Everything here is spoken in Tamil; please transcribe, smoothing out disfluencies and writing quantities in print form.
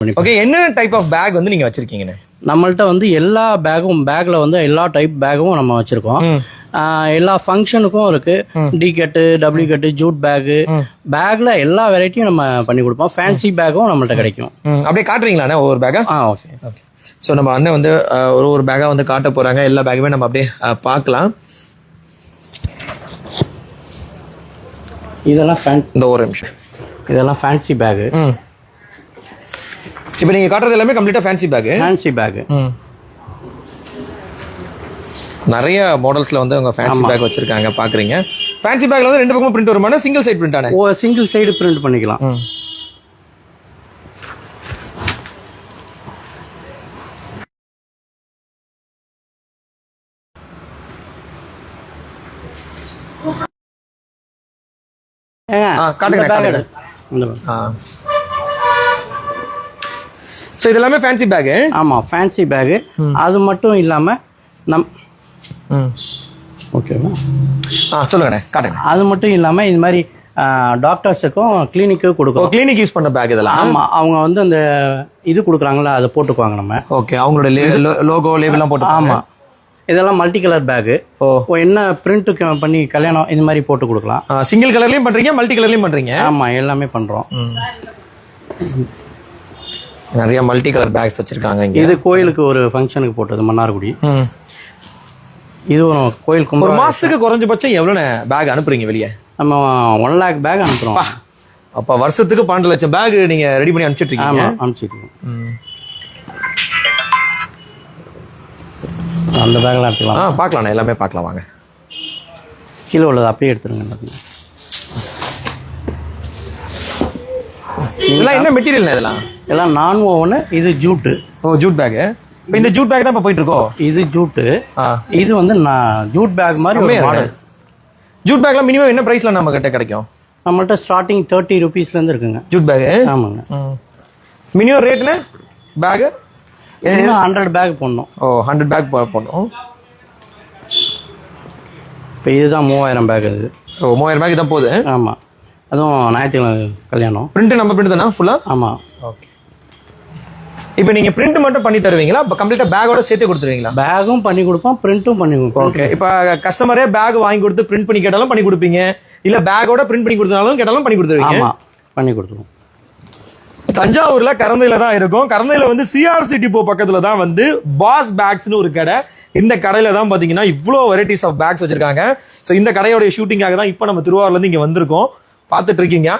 ஓகே, என்ன டைப் ஆஃப் பேக் வந்து நீங்க வச்சிருக்கீங்கன்னு? நம்மள்ட்ட வந்து எல்லா பேக்ல வந்து எல்லா டைப் பேக்கும் நம்ம வச்சிருக்கோம். எல்லா ஃபங்க்ஷனுக்கும் இருக்கு. டி கட்டு, டபிள்யூ கட்டு, ஜூட் பேக்ல எல்லா வெரைட்டியும் நம்ம பண்ணி கொடுப்போம். ஃபேன்சி பேக்கும் நம்மள்ட்ட கிடைக்கும். அப்படியே காட்டுறீங்களாண்ணே ஒவ்வொரு பேக்கா? Okay okay. ஸோ நம்ம அண்ணன் வந்து ஒரு பேக்கா வந்து காட்ட போறாங்க. எல்லா பேக்குமே நம்ம அப்படியே பார்க்கலாம். இதெல்லாம் இந்த ஒரு நிமிஷம், இதெல்லாம் ஃபேன்சி பேக்கு. இப்போ நீங்க காட்டுறது எல்லாமே கம்ப்ளீட்டா ஃபேன்சி பேக். நிறைய மாடல்ஸ்ல வந்து அவங்க ஃபேன்சி பேக் வச்சிருக்காங்க பாக்குறீங்க. ஃபேன்சி பேக்ல வந்து ரெண்டு பக்கமும் பிரிண்ட் வருமானா சிங்கிள் சைடு பிரிண்ட் ஆனே? சிங்கிள் சைடு பிரிண்ட் பண்ணிக்கலாம். காட்டுங்க. ஸோ இது எல்லாமே ஃபேன்சி பேக்கு. ஆமாம், ஃபேன்சி பேக்கு. அது மட்டும் இல்லாமல் ஓகேவா? சொல்லுங்கண்ணே, காட்டுங்க. அது மட்டும் இல்லாமல் இது மாதிரி டாக்டர்ஸுக்கும் கிளினிக்கு கொடுக்கும். கிளினிக் யூஸ் பண்ண பேக் இதெல்லாம். ஆமாம், அவங்க வந்து அந்த இது கொடுக்குறாங்களா, அதை போட்டுக்குவாங்க நம்ம. ஓகே, அவங்களோட லோகோ லேபிள்லாம் போட்டு. ஆமாம், இதெல்லாம் மல்டி கலர் பேக்கு. என்ன பிரிண்ட்டு பண்ணி கல்யாணம் இது மாதிரி போட்டு கொடுக்கலாம். சிங்கிள் கலர்லையும் பண்ணுறீங்க, மல்டி கலர்லையும் பண்ணுறீங்க? ஆமாம், எல்லாமே பண்ணுறோம். நிறைய மல்டி கலர் பேக்ஸ் வச்சிருக்காங்க. இது கோயிலுக்கு ஒரு ஃபங்க்ஷனுக்கு போட்டது, மன்னார்குடி. இது ஒரு கோயிலுக்கு ஒரு மாசத்துக்கு குறைஞ்சபட்சம் எவ்வளோ பேக் அனுப்புறீங்க வெளியே? நம்ம 1 lakh பேக் அனுப்புறோம். அப்ப வருஷத்துக்கு 12 லட்சம் பேக் நீங்க ரெடி பண்ணி அனுப்பிச்சிட்டு இருக்கீங்க? அனுப்பிச்சிருக்கோம். அந்த பேக்லாம் எடுத்துக்கலாம். பார்க்கலாம், எல்லாமே பார்க்கலாம் வாங்க. கீழே உள்ளது அப்படியே எடுத்துருங்க. இதெல்லாம் என்ன மெட்டீரியல்? இதெல்லாம் நான் ஓவனு. இது ஜூட்டு. Jute bag. இப்போ இந்த ஜூட் பேக் தான் இப்போ போயிட்டு இருக்கோம். இது ஜூட்டு. இது வந்து ஜூட் பேக் மாதிரி மாடல். ஜூட் பேக்லாம் மினிமம் என்ன பிரைஸ்ல நம்ம கிட்ட கிடைக்கும்? நம்மள்ட்ட ஸ்டார்டிங் 30 rupeesலேருந்து இருக்குங்க ஜூட் பேக். ஆமாங்க. மினிமம் ரேட்னா பேக் 100 பேக் போடணும். 100 பேக் போடணும். இப்போ இதுதான் 3000 பேக். இது 3000 பேக் தான் போகுது. ஆமாம், அதுவும் ஞாயிற்றுக்கிழமை கல்யாணம். பிரிண்ட் நம்ம பிரிண்ட் தானா ஃபுல்லா? ஆமாம். ஓகே. இப்போ நீங்க பிரிண்ட் மட்டும் பண்ணி தருவீங்களா? இப்போ கம்ப்ளீட்டா பேக்கோட சேர்த்து கொடுத்துருவீங்களா? பேக்கும் பண்ணி கொடுப்போம், பிரிண்ட்டும் பண்ணி கொடுப்போம். ஓகே. இப்போ கஸ்டமரே பேக் வாங்கி கொடுத்து பிரிண்ட் பண்ணி கேட்டாலும் பண்ணி கொடுப்பீங்க, இல்ல பேக்கோட பிரிண்ட் பண்ணி கொடுத்தாலும் கேட்டாலும் பண்ணி கொடுத்துருவீங்க? ஆமாம், பண்ணி கொடுத்துருவோம். தஞ்சாவூர்ல கரந்தையில தான் இருக்கும். கரந்தையில வந்து சிஆர்சி டிப்போ பக்கத்துல தான் வந்து பாஸ் பேக்ஸ்னு ஒரு கடை. இந்த கடையில தான் பாத்தீங்கன்னா இவ்வளோ வெரைட்டிஸ் ஆஃப் பேக்ஸ் வச்சிருக்காங்க. ஸோ இந்த கடையோட ஷூட்டிங்காக தான் இப்போ நம்ம திருவாரூர்ல இருந்து இங்க வந்திருக்கோம், பார்த்துட்டு இருக்கீங்க.